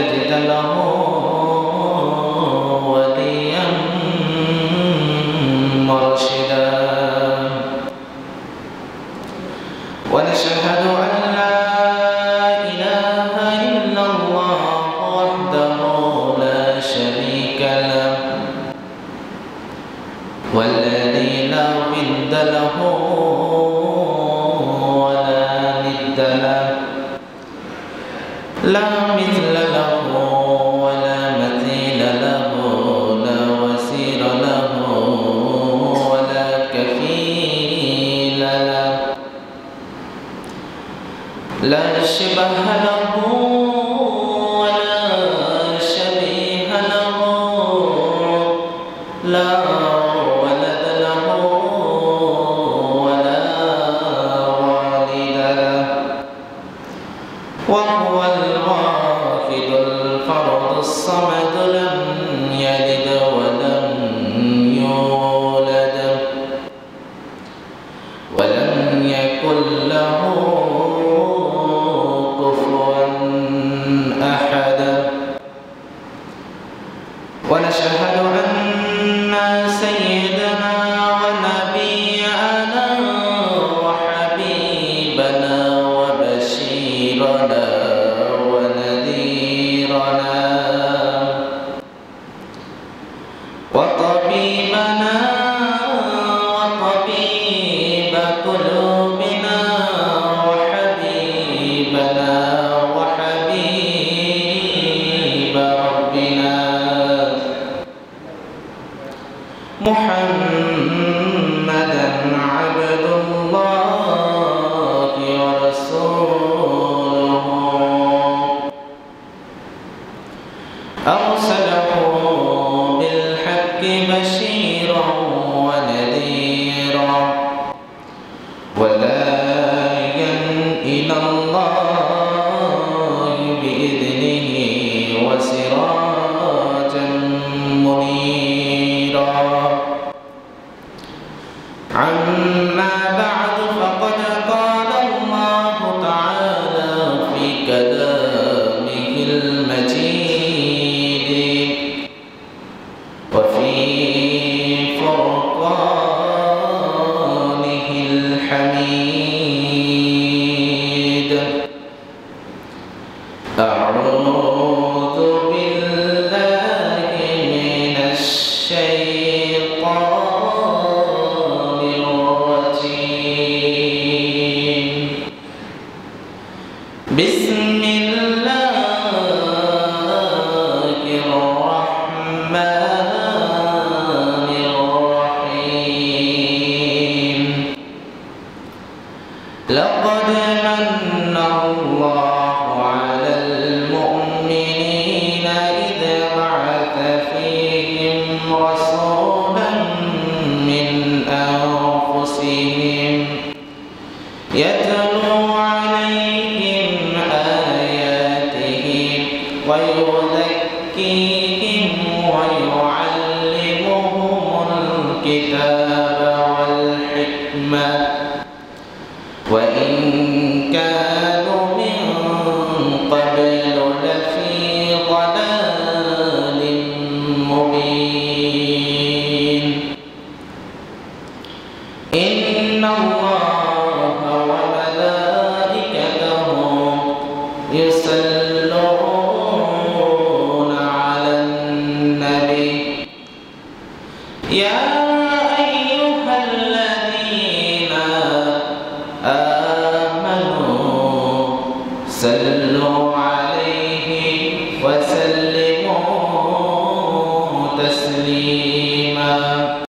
تجد له وليا مرشدا ونشهد أن لا إله إلا الله وحده لا شريك له والذي لا ضد له ولا ند له لا مثل له ولا مثيل له لا وزير له ولا كفيل له لا شبه له ولا شبيه له لا ولد له ولا والد له وهو الواحد الفرد الصمد لم يلد ولم يولد ولم يكن له ونشهد أن سيدنا ونبينا وحبيبنا وبشيرنا ونذيرنا وطبيبنا وطبيب قلوبنا وحبيبنا وحبيب ربنا محمدا عبد الله ورسوله أرسله بالحق بشيرا ونذيرا وداعيا إلى الله بإذنه وسراجا منيرا عما بعد فقد قال الله تعالى في كلامه المجيد وفي فرقانه الحميد أعوذ بالله من الشيطان الرجيم بسم الله الرحمن الرحيم لقد من الله على المؤمنين إذ بعث فيهم رسولا من أنفسهم يتلو عليهم آياته ويزكيهم ويعلمهم الكتاب والحكمة وإن كانوا من قبل لفي ضلال مبين إن الله وملائكته يصلون على النبي يا